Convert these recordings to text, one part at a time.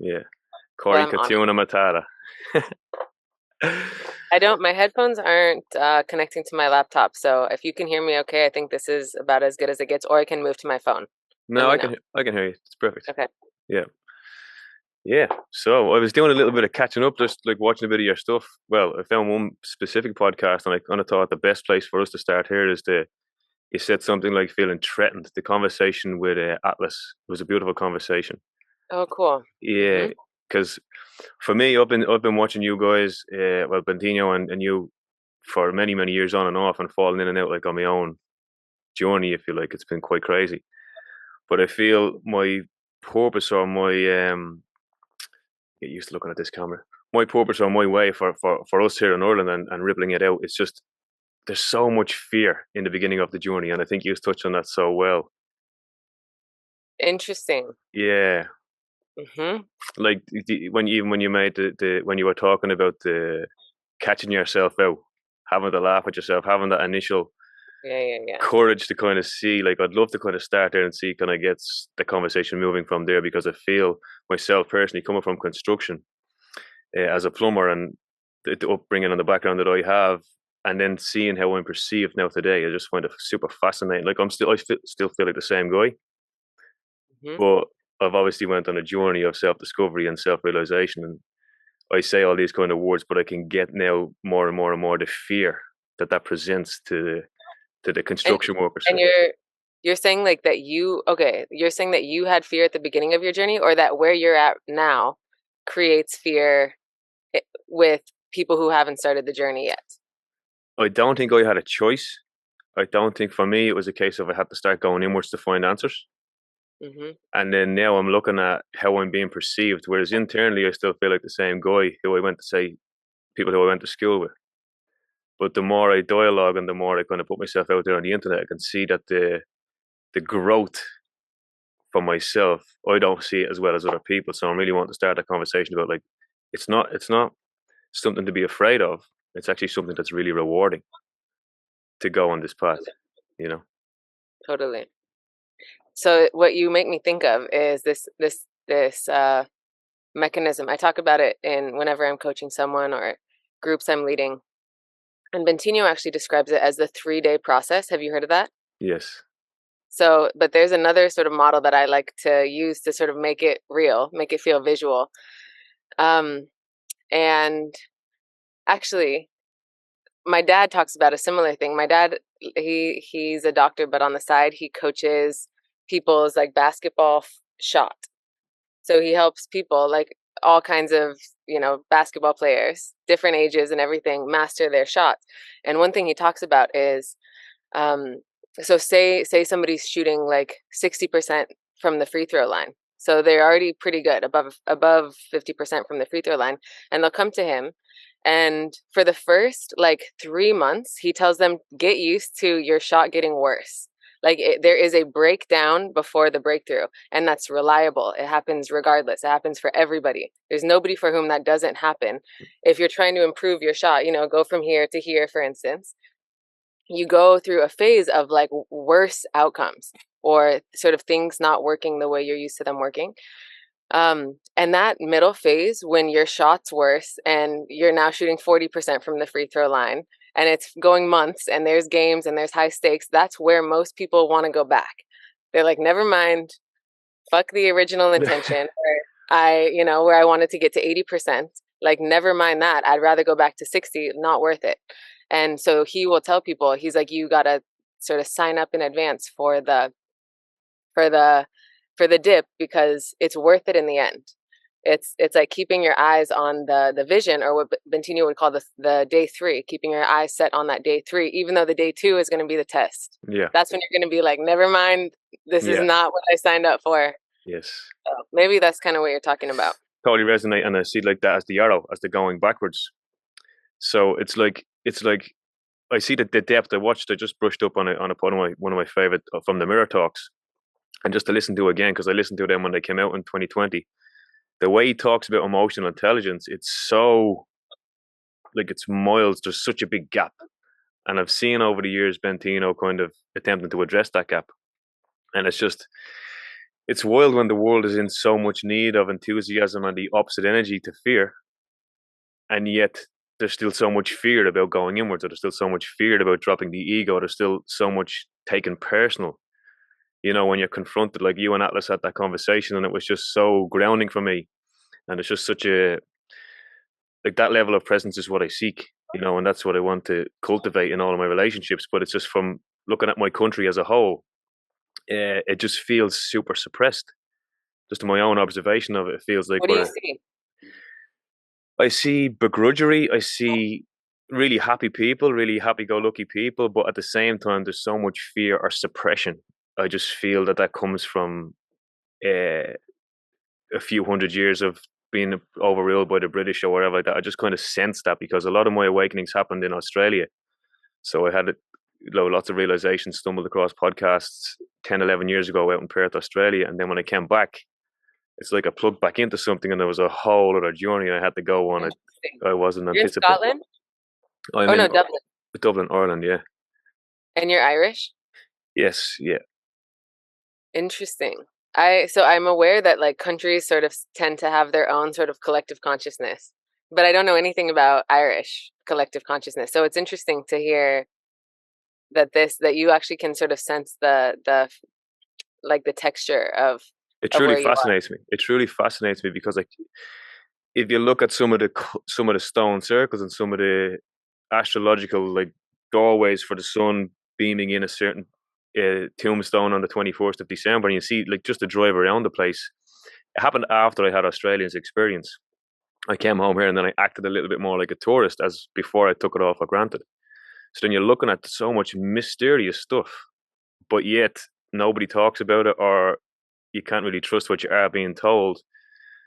Yeah. Well, Cory, I'm honored. Katuna, Matata. I don't, my headphones aren't connecting to my laptop, so if you can hear me okay, I think this is about as good as it gets, or I can move to my phone. Let No, me I know. I can hear you. It's perfect. Okay. Yeah. Yeah. So I was doing a little bit of catching up, just like watching a bit of your stuff. Well, I found one specific podcast, and I kind of thought the best place for us to start here is to. You said something like feeling threatened. The conversation with Atlas was a beautiful conversation. Oh, cool. Yeah, Mm-hmm. because for me, I've been watching you guys, well, Bentino and you for many years on and off, and falling in and out like on my own journey. If you like, it's been quite crazy. But I feel my purpose or my get used to looking at this camera. My purpose or my way for us here in Ireland and rippling it out. It's just there's so much fear in the beginning of the journey, and I think you touched on that so well. Interesting. Yeah, Mm-hmm. like when even when you made the when you were talking about the catching yourself out, having to laugh at yourself, having that initial Yeah, yeah, yeah. courage to kind of see, like I'd love to kind of start there and see kind of gets the conversation moving from there, because I feel myself personally coming from construction as a plumber, and the upbringing and the background that I have, and then seeing how I'm perceived now today, I just find it super fascinating. Like still feel like the same guy, Mm-hmm. but I've obviously went on a journey of self discovery and self realization. And I say all these kind of words, but I can get now more and more and more the fear that that presents to the And construction workers. and you're saying like that you okay, you're saying that you had fear at the beginning of your journey, or that where you're at now creates fear with people who haven't started the journey yet. I don't think I had a choice. I don't think for me it was a case of I had to start going inwards to find answers. Mm-hmm. And then now I'm looking at how I'm being perceived, whereas internally I still feel like the same guy who I went to say people who I went to school with. But the more I dialogue and the more I kind of put myself out there on the internet, I can see that the growth for myself, I don't see it as well as other people. So I'm really wanting to start a conversation about like it's not something to be afraid of. It's actually something that's really rewarding to go on this path, you know. Totally. So what you make me think of is this mechanism. I talk about it in whenever I'm coaching someone or groups I'm leading. And Bentino actually describes it as the 3-day process. Have you heard of that? Yes. So, but there's another sort of model that I like to use to sort of make it real, make it feel visual. Um, and actually, my dad talks about a similar thing. My dad, he's a doctor, but on the side, he coaches people's like basketball shot. So he helps people like all kinds of, basketball players, different ages and everything, master their shots. And one thing he talks about is, um, so say somebody's shooting like 60% from the free throw line. So they're already pretty good, above 50% from the free throw line, and they'll come to him. And for the first like 3 months, he tells them, get used to your shot getting worse. Like there is a breakdown before the breakthrough, and that's reliable. It happens regardless. It happens for everybody. There's nobody for whom that doesn't happen. If you're trying to improve your shot, go from here to here, for instance, you go through a phase of like worse outcomes or sort of things not working the way you're used to them working. And that middle phase, when your shot's worse and you're now shooting 40% from the free throw line, and it's going months and there's games and there's high stakes, that's where most people want to go back. They're like, never mind, fuck the original intention. Where I wanted to get to 80%, like, never mind that. I'd rather go back to 60, not worth it. And so he will tell people, he's like, you got to sort of sign up in advance for the for the dip, because it's worth it in the end. It's like keeping your eyes on the vision, or what Bentino would call the day three, keeping your eyes set on that day three, even though the day two is going to be the test. Yeah. That's when you're going to be like, never mind, this is Yeah. not what I signed up for. Yes. So maybe that's kind of what you're talking about. Totally resonate, and I see like that as the arrow, as the going backwards. So it's like I see that the depth. I just brushed up on it on one of my favorite from the Mirror Talks, and just to listen to again, because I listened to them when they came out in 2020. The way he talks about emotional intelligence, it's so like it's miles. There's such a big gap, and I've seen over the years Bentino kind of attempting to address that gap, and it's wild when the world is in so much need of enthusiasm and the opposite energy to fear, and yet there's still so much fear about going inwards, or there's still so much fear about dropping the ego, there's still so much taken personal. When you're confronted, like you and Atlas had that conversation, and it was just so grounding for me. And it's just such a, like, that level of presence is what I seek, and that's what I want to cultivate in all of my relationships. But it's just from looking at my country as a whole, it just feels super suppressed. Just in my own observation of it, it feels like What do you see? I see begrudgery. I see really happy people, really happy-go-lucky people, but at the same time, there's so much fear or suppression. I just feel that comes from uh, a few hundred years of being overruled by the British or whatever like that. I just kind of sense that because a lot of my awakenings happened in Australia. So I had lots of realizations, stumbled across podcasts 10, 11 years ago out in Perth, Australia. And then when I came back, it's like I plugged back into something and there was a whole other journey I had to go on. I wasn't You're in anticipating. Scotland? I'm Oh in no, Dublin. Dublin, Ireland, yeah. And you're Irish? Yes, yeah. Interesting. So I'm aware that like countries sort of tend to have their own sort of collective consciousness, but I don't know anything about Irish collective consciousness. So it's interesting to hear that you actually can sort of sense the like the texture It of truly where you are. fascinates me. It truly fascinates me because, like, if you look at some of the stone circles and some of the astrological, like, doorways for the sun beaming in a certain tombstone on the 21st of December, and you see, like, just to drive around the place. It happened after I had Australia's experience. I came home here and then I acted a little bit more like a tourist as before I took it all for granted. So then you're looking at so much mysterious stuff, but yet nobody talks about it, or you can't really trust what you are being told.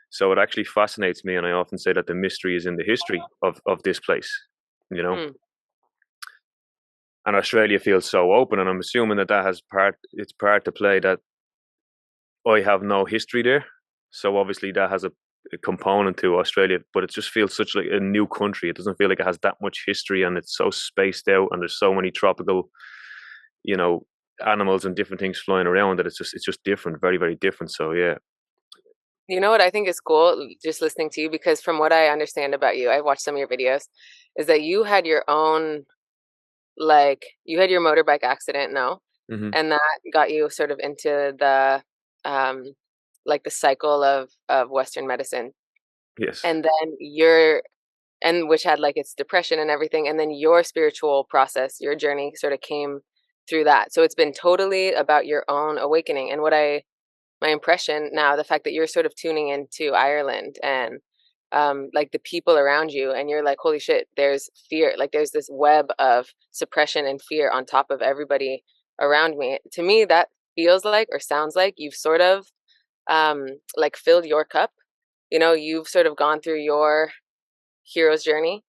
So it actually fascinates me, and I often say that the mystery is in the history of this place, you know. Mm. And Australia feels so open, and I'm assuming that has part to play that I have no history there. So obviously that has a component to Australia, but it just feels such like a new country. It doesn't feel like it has that much history, and it's so spaced out, and there's so many tropical, you know, animals and different things flying around that it's just different, very, very different. So yeah. You know what I think is cool, just listening to you, because from what I understand about you, I watched some of your videos, is that you had your own, like, you had your motorbike accident, no? Hmm. And that got you sort of into the, um, like the cycle of Western medicine. Yes. And then and which had like its depression and everything. And then your spiritual process, your journey sort of came through that. So it's been totally about your own awakening. And my impression now, the fact that you're sort of tuning into Ireland and like the people around you, and you're like, holy shit, there's fear. Like there's this web of suppression and fear on top of everybody around me. To me, that feels like or sounds like you've sort of like filled your cup. You've sort of gone through your hero's journey,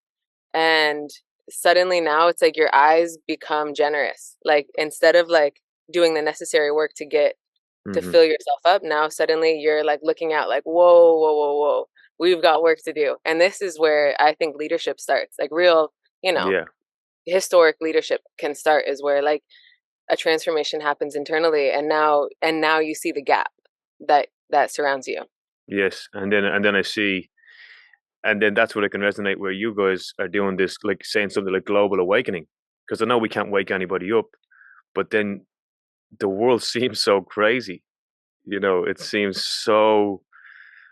and suddenly now it's like your eyes become generous. Like instead of like doing the necessary work to Hmm. fill yourself up, now suddenly you're like looking out like, whoa, whoa, whoa, whoa, we've got work to do. And this is where I think leadership starts. Like real, Yeah. historic leadership can start, is where like a transformation happens internally, and now you see the gap that surrounds you. Yes. And then I see, and then that's what I can resonate where you guys are doing this, like saying something like global awakening, because I know we can't wake anybody up, but then the world seems so crazy. It seems so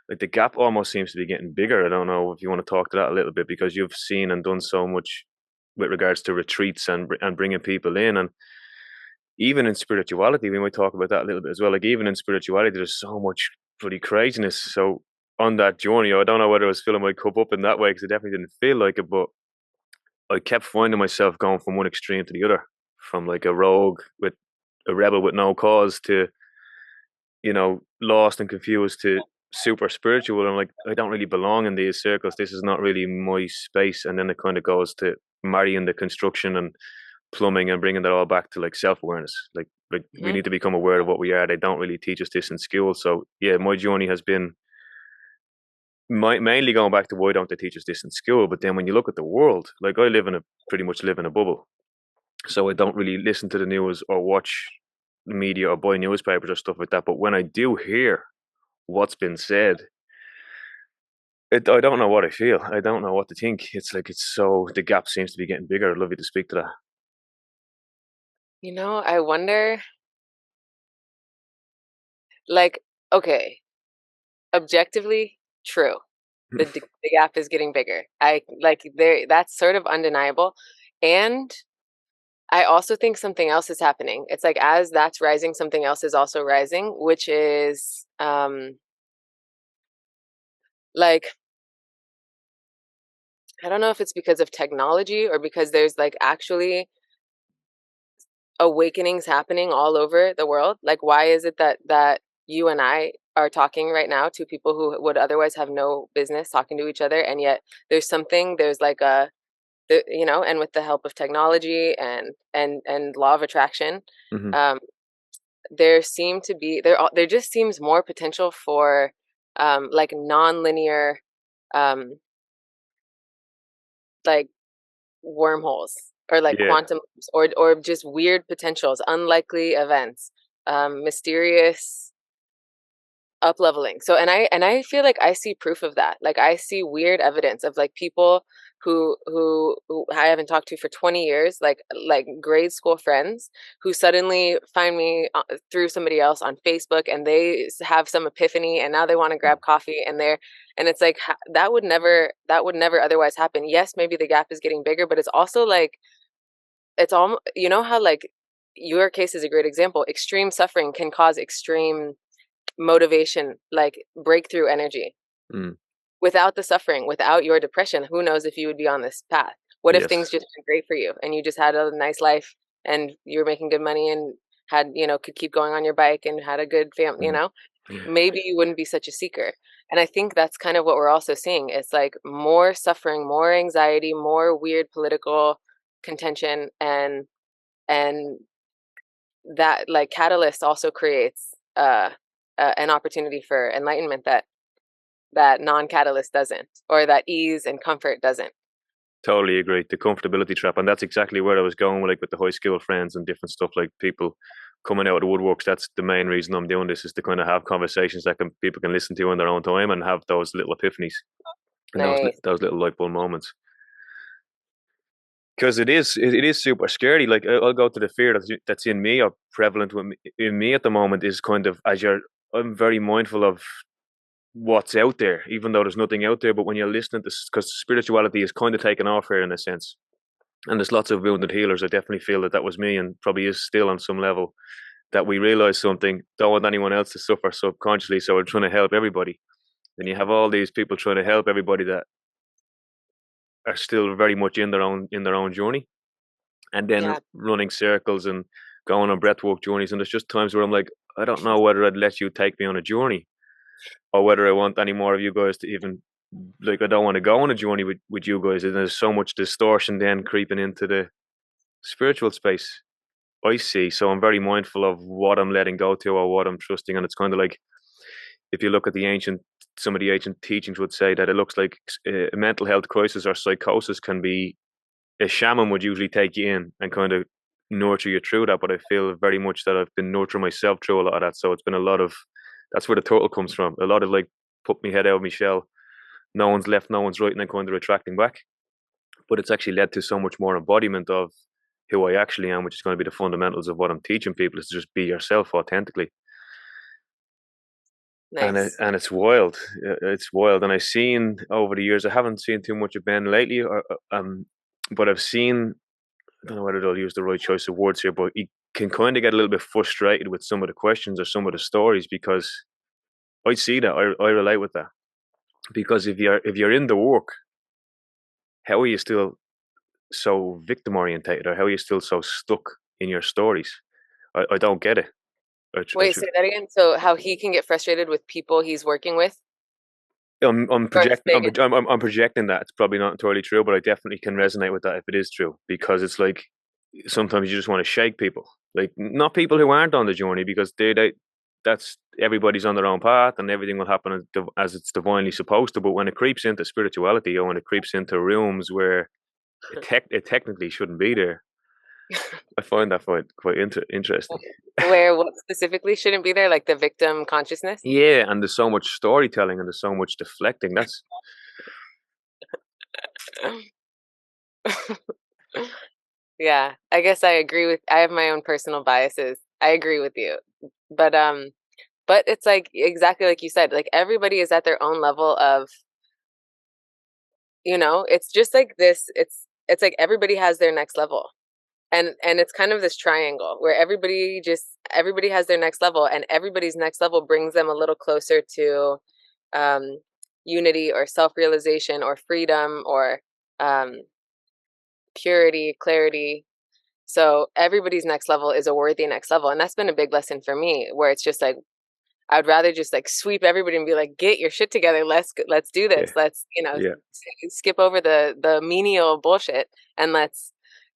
like the gap almost seems to be getting bigger. I don't know if you want to talk to that a little bit, because you've seen and done so much with regards to retreats and bringing people in, and even in spirituality, we might talk about that a little bit as well. Like even in spirituality, there's so much bloody craziness. So on that journey, I don't know whether I was filling my cup up in that way, because I definitely didn't feel like it, but I kept finding myself going from one extreme to the other, from like a rogue with a rebel with no cause to lost and confused to super spiritual. I'm like, I don't really belong in these circles. This is not really my space. And then it kind of goes to marrying the construction and plumbing and bringing that all back to like self awareness. Like we Hmm. need to become aware of what we are. They don't really teach us this in school. So yeah, my journey has been mainly going back to why don't they teach us this in school? But then when you look at the world, like I pretty much live in a bubble. So I don't really listen to the news or watch media or buy newspapers or stuff like that. But when I do hear what's been said, I don't know what I feel. I don't know what to think. It's like the gap seems to be getting bigger. I'd love you to speak to that. I wonder, like, okay, objectively, true. The gap is getting bigger. That's sort of undeniable. And I also think something else is happening. It's like as that's rising, something else is also rising, which is like I don't know if it's because of technology or because there's like actually awakenings happening all over the world. Like why is it that you and I are talking right now to people who would otherwise have no business talking to each other, and yet there's like and with the help of technology and law of attraction, Mm-hmm. um, there just seems more potential for like non-linear um, like wormholes or like Yeah, quantum loops or just weird potentials, unlikely events, mysterious up leveling. So and I feel like I see proof of that. Like I see weird evidence of like people who I haven't talked to for 20 years, like grade school friends who suddenly find me through somebody else on Facebook, and they have some epiphany and now they want to grab coffee, and it's like that would never otherwise happen. Yes, maybe the gap is getting bigger, but it's also like it's all how like your case is a great example. Extreme suffering can cause extreme motivation, like breakthrough energy. mm. Without the suffering, without your depression, who knows if you would be on this path? What if things Yes. just went great for you and you just had a nice life and you were making good money and could keep going on your bike and had a good family, Mm. maybe you wouldn't be such a seeker. And I think that's kind of what we're also seeing. It's like more suffering, more anxiety, more weird political contention, and that like catalyst also creates an opportunity for enlightenment that non-catalyst doesn't, or that ease and comfort doesn't. Totally agree. The comfortability trap, and that's exactly where I was going with, like with the high school friends and different stuff. Like people coming out of the woodworks. That's the main reason I'm doing this, is to kind of have conversations that people can listen to in their own time and have those little epiphanies and Nice. those little light bulb moments. Because it is super scary. Like I'll go to the fear that's in me or prevalent in me at the moment is kind of I'm very mindful of what's out there, even though there's nothing out there. But when you're listening to, because spirituality is kind of taken off here in a sense, and there's lots of wounded healers. I definitely feel that was me, and probably is still on some level. That we realize something, don't want anyone else to suffer subconsciously, so we're trying to help everybody. Then you have all these people trying to help everybody that are still very much in their own journey, and then Yeah. running circles and going on breathwork journeys. And there's just times where I'm like, I don't know whether I'd let you take me on a journey, or whether I want any more of you guys to even, like, I don't want to go on a journey with you guys. And there's so much distortion then creeping into the spiritual space, I see. So I'm very mindful of what I'm letting go to or what I'm trusting. And it's kind of like, if you look at some of the ancient teachings would say that it looks like a mental health crisis or psychosis can be, a shaman would usually take you in and kind of nurture you through that. But I feel very much that I've been nurturing myself through a lot of that. So it's been a lot of, that's where the turtle comes from. A lot of like, put my head out of my shell. No one's left, no one's right, and then kind of retracting back. But it's actually led to so much more embodiment of who I actually am, which is going to be the fundamentals of what I'm teaching people, is to just be yourself authentically. Nice. And it's wild. It's wild. And I've seen over the years, I haven't seen too much of Ben lately, but I've seen, I don't know whether they'll use the right choice of words here, but he can kind of get a little bit frustrated with some of the questions or some of the stories, because I see that, I relate with that. Because if you're in the work, how are you still so victim orientated, or how are you still so stuck in your stories? I don't get it. Wait, say that again. So how he can get frustrated with people he's working with, I'm or projecting. say again? I'm projecting that. It's probably not entirely true, but I definitely can resonate with that if it is true. Because it's like sometimes you just want to shake people, like not people who aren't on the journey, because that's everybody's on their own path and everything will happen as it's divinely supposed to. But when it creeps into spirituality, or when it creeps into rooms where it technically shouldn't be there, I find that quite interesting. Where what specifically shouldn't be there, like the victim consciousness? Yeah, and there's so much storytelling and there's so much deflecting. That's Yeah, I guess I have my own personal biases. I agree with you. But but it's like exactly like you said, like everybody is at their own level of, it's just like this, it's like everybody has their next level. And it's kind of this triangle where everybody has their next level, and everybody's next level brings them a little closer to um unity or self-realization or freedom or um purity, clarity. So everybody's next level is a worthy next level. And that's been a big lesson for me, where it's just like I'd rather just like sweep everybody and be like, get your shit together. Let's do this. yeah, Let's, yeah, skip over the menial bullshit, and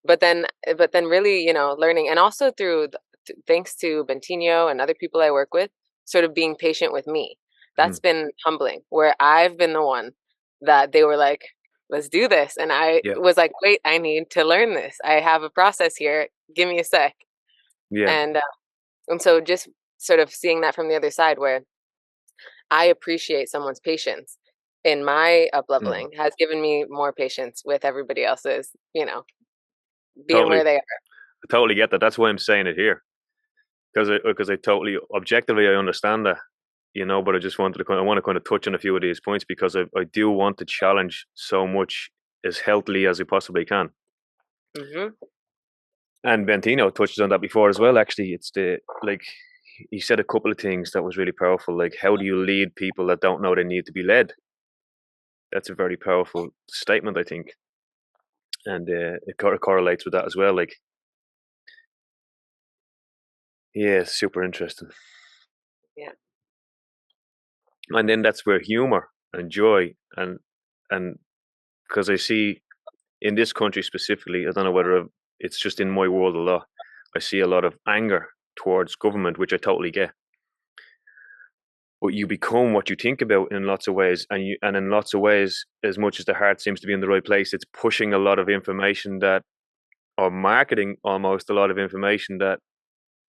but then, really, learning, and also thanks to Bentinho and other people I work with, sort of being patient with me. mhm, That's been humbling, where I've been the one that they were like, let's do this. And I yeah, was like, wait, I need to learn this. I have a process here. Give me a sec. yeah, And, and so just sort of seeing that from the other side, where I appreciate someone's patience in my up mhm. leveling, has given me more patience with everybody else's, being Totally, where they are. I totally get that. That's why I'm saying it here because I totally objectively I understand that, but I just wanted to I want to kind of touch on a few of these points because I do want to challenge so much as healthily as I possibly can. Hmm. And Bentino touched on that before as well. Actually, it's the like he said a couple of things that was really powerful. Like, how do you lead people that don't know they need to be led? That's a very powerful statement, I think, and it correlates with that as well. Like, yeah, it's super interesting. Yeah. And then that's where humor and joy and because I see in this country specifically, I don't know whether it's just in my world a lot. I see a lot of anger towards government, which I totally get. But you become what you think about in lots of ways, and in lots of ways, as much as the heart seems to be in the right place, it's pushing a lot of information that, or marketing almost a lot of information that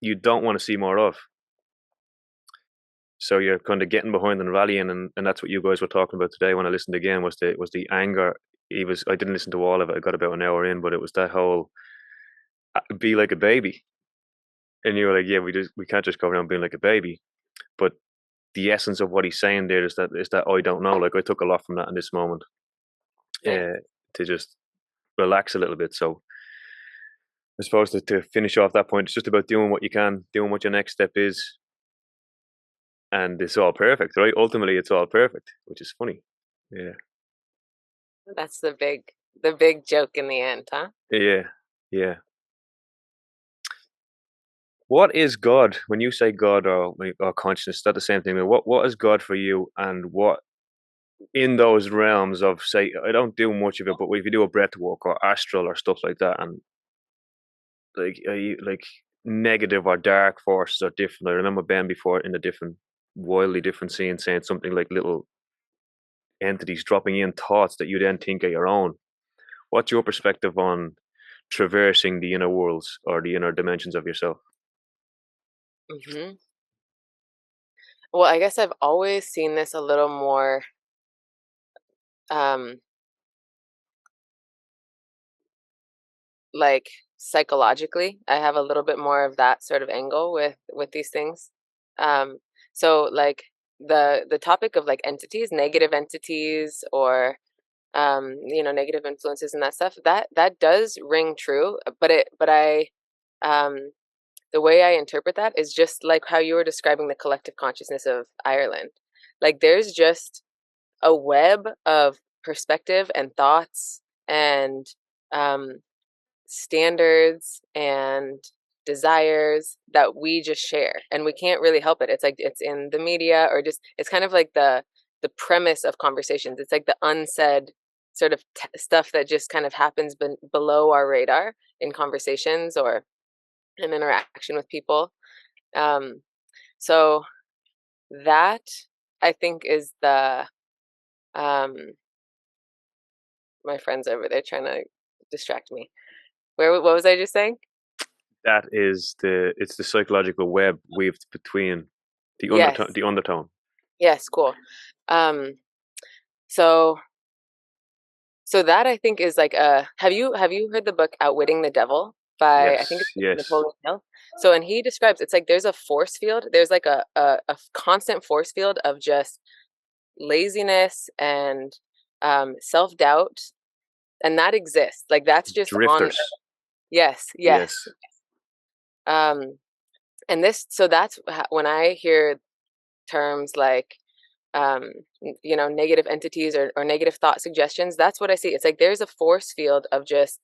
you don't want to see more of. So you're kind of getting behind and rallying, and that's what you guys were talking about today. When I listened again, was the anger. I didn't listen to all of it. I got about an hour in, but it was that whole be like a baby, and you were like, yeah, we can't just go around being like a baby. But the essence of what he's saying there is that I don't know. Like I took a lot from that in this moment, Nice. to just relax a little bit. So I suppose to finish off that point, it's just about doing what you can, doing what your next step is, and it's all perfect, right? Ultimately, it's all perfect, which is funny. Yeah, That's the big joke in the end, huh? yeah, yeah. What is God? When you say God or consciousness, is that the same thing? What is God for you, and what in those realms of, say, I don't do much of it, but if you do a breath work or astral or stuff like that, and like negative or dark forces are different. I remember Ben before in a different, wildly different scene saying something like little entities dropping in thoughts that you then think are your own. What's your perspective on traversing the inner worlds or the inner dimensions of yourself? Hmm. Well, I guess I've always seen this a little more um like psychologically. I have a little bit more of that sort of angle with these things. um so like the topic of like entities, negative entities, or negative influences and that stuff, that does ring true. But I the way I interpret that is just like how you were describing the collective consciousness of Ireland. Like there's just a web of perspective and thoughts and um standards and desires that we just share, and we can't really help it. It's like it's in the media, or just it's kind of like the premise of conversations. It's like the unsaid sort of stuff that just kind of happens below our radar in conversations or in interaction with people. um so that, I think, is the um my friend's over there trying to distract me. What was I just saying? that is it's the psychological web weaved between Yes. the undertone. Yes, cool. Um, so so that I think is like have you heard the book Outwitting the Devil by I think Yes, it's yes. Napoleon Hill? So and he describes it's like there's a force field, there's like a constant force field of just laziness and self-doubt, and that exists. Like that's just on. Drifters. Yes, yes. Yes. Um, and this, so that's when I hear terms like, you know, negative entities or negative thought suggestions, that's what I see. It's like there's a force field of just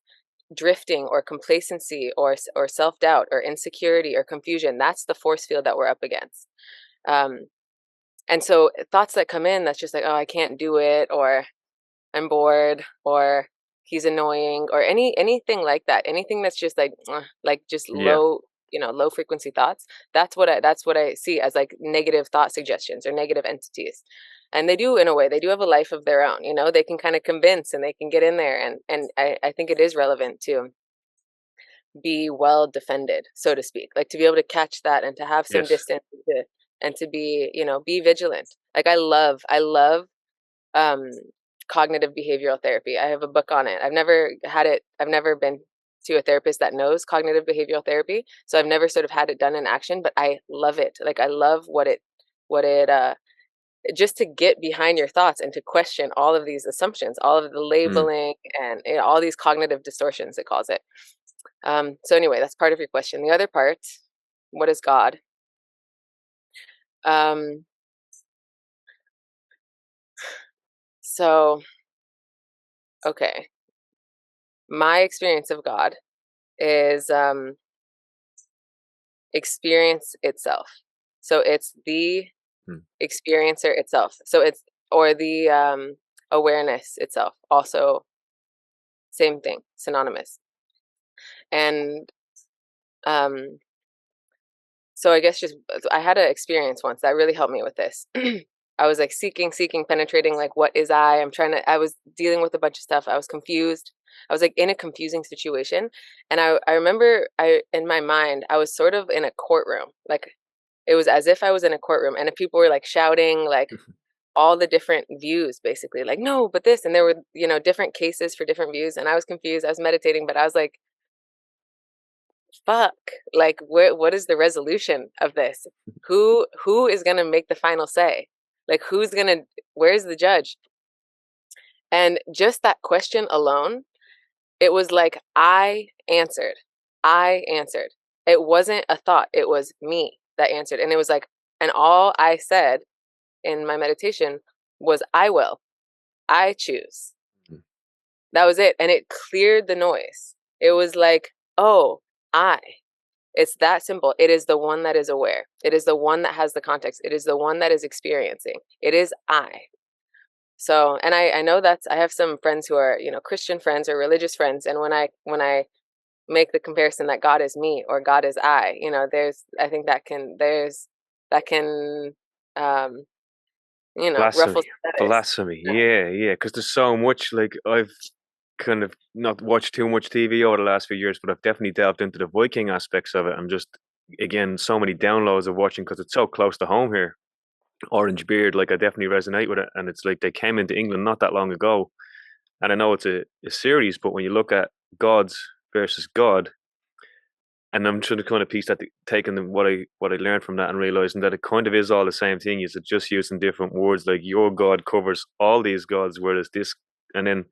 drifting or complacency or self-doubt or insecurity or confusion. That's the force field that we're up against. Um, and so thoughts that come in, that's just like, oh, I can't do it, or I'm bored, or he's annoying, or anything like that. Anything that's just like just Yeah. low, you know, low frequency thoughts. That's what I see as like negative thought suggestions or negative entities. And they do, in a way, they do have a life of their own. You know, they can kind of convince and they can get in there, and I think it is relevant to be well defended, so to speak. Like to be able to catch that and to have some Yes. distance and to be, you know, be vigilant. Like I love um, cognitive behavioral therapy. I have a book on it. I've never been to a therapist that knows cognitive behavioral therapy. So I've never sort of had it done in action, but I love it. Like I love what it, just to get behind your thoughts and to question all of these assumptions, all of the Mm. labeling and, you know, all these cognitive distortions, it calls it. So anyway, that's part of your question. The other part, what is God? Um, so, okay. My experience of God is experience itself. So it's the Mm. experiencer itself. So it's, or the awareness itself. Also, same thing, synonymous. And um, so I guess just, I had an experience once that really helped me with this. I was like seeking, penetrating, like, what is I was dealing with a bunch of stuff. I was confused. I was like in a confusing situation. And I remember in my mind, I was sort of in a courtroom. Like it was as if I was in a courtroom and people were like shouting, like all the different views, basically, like, no, but this, and there were, you know, different cases for different views. And I was confused. I was meditating, but I was like, fuck, like what is the resolution of this? Who is going to make the final say? Like where's the judge? And just that question alone, it was like I answered. It wasn't a thought, it was me that answered. And it was like, and all I said in my meditation was, I choose. Mm. That was it. And it cleared the noise. It was like, oh, I. It's that simple. It is the one that is aware. It is the one that has the context. It is the one that is experiencing. It is I. So, and I know I have some friends who are, you know, Christian friends or religious friends. And when I make the comparison that God is me or God is I, you know, I think that can, um, you know, ruffle Blasphemy. some feathers. Blasphemy. Yeah, yeah. Because there's so much, like, I've kind of not watched too much TV over the last few years, but I've definitely delved into the Viking aspects of it. I'm just, again, so many downloads of watching because it's so close to home here. Orange Beard, like, I definitely resonate with it. And it's like they came into England not that long ago. And I know it's a series, but when you look at gods versus God, and I'm trying to kind of piece that, taking what I learned from that and realizing that it kind of is all the same thing. Is it just using different words? Like your God covers all these gods, whereas this, and then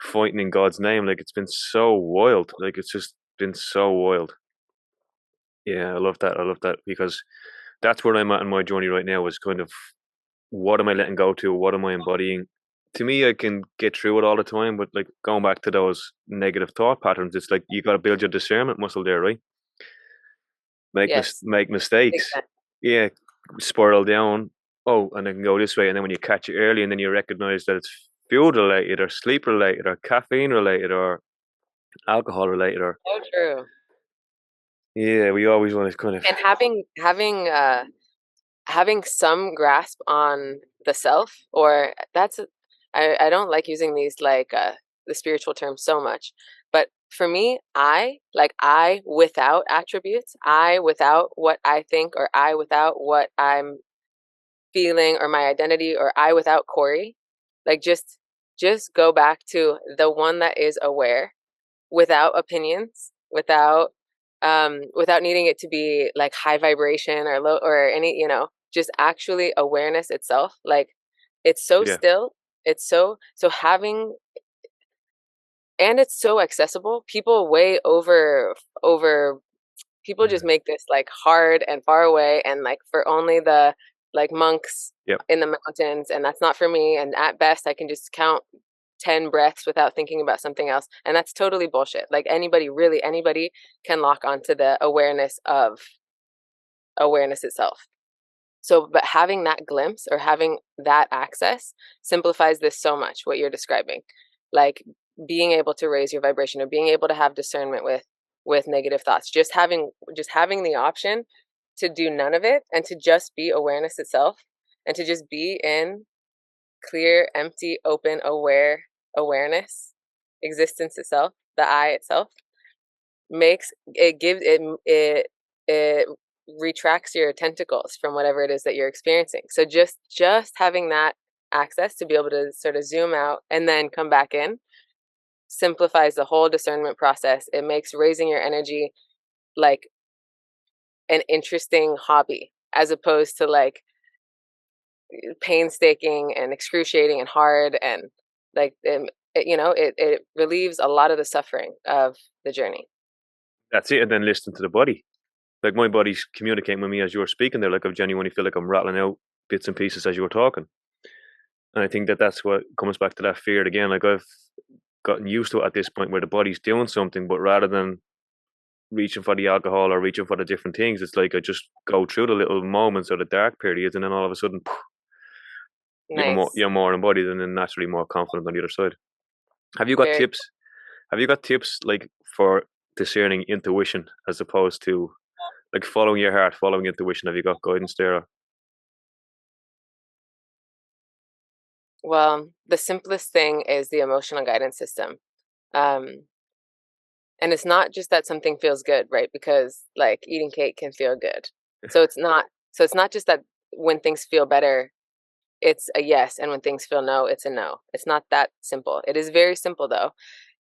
fighting in God's name, like it's been so wild. Like it's just been so wild. Yeah, I love that. I love that because that's where I'm at in my journey right now. Is kind of what am I letting go to? What am I embodying? To me, I can get through it all the time, but like going back to those negative thought patterns, it's like you got to build your discernment muscle there, right? Yes, Make big mistakes. time. Yeah, spiral down. Oh, and it can go this way, and then when you catch it early, and then you recognize that it's food related, or sleep related, or caffeine related, or alcohol related, or So true. yeah, we always want to kind of And having some grasp on the self, or I don't like using these like the spiritual terms so much, but for me, I without attributes, I without what I think, or I without what I'm feeling, or my identity, or I without Cory, like just go back to the one that is aware, without opinions, without needing it to be like high vibration or low or any, just actually awareness itself. Like it's so Yeah. still, it's so having, and it's so accessible. People way over people just make this like hard and far away, and like for only the like monks Yep. in the mountains, and that's not for me, and at best I can just count 10 breaths without thinking about something else, and that's totally bullshit. Like anybody can lock onto the awareness of awareness itself. So but having that glimpse or having that access simplifies this so much, what you're describing. Like being able to raise your vibration, or being able to have discernment with negative thoughts, just having the option to do none of it, and to just be awareness itself, and to just be in clear, empty, open, awareness, existence itself, the I itself, makes it gives it retracts your tentacles from whatever it is that you're experiencing. So just having that access to be able to sort of zoom out and then come back in simplifies the whole discernment process. It makes raising your energy like an interesting hobby, as opposed to like painstaking and excruciating and hard, and like it relieves a lot of the suffering of the journey. That's it. And then listen to the body. Like my body's communicating with me as you were speaking there. Like I genuinely feel like I'm rattling out bits and pieces as you were talking. And I think that that's what comes back to that fear again. Like I've gotten used to it at this point where the body's doing something, but rather than reaching for the alcohol or reaching for the different things, it's like I just go through the little moments or the dark periods, and then all of a sudden, Nice. you're more embodied, and then naturally more confident on the other side. Have you got Very. tips? Have you got tips like for discerning intuition as opposed to like following your heart, following intuition? Have you got guidance there? Well, the simplest thing is the emotional guidance system. Um, and it's not just that something feels good, right? Because like eating cake can feel good. So it's not just that when things feel better, it's a yes, and when things feel no, it's a no. It's not that simple. It is very simple though.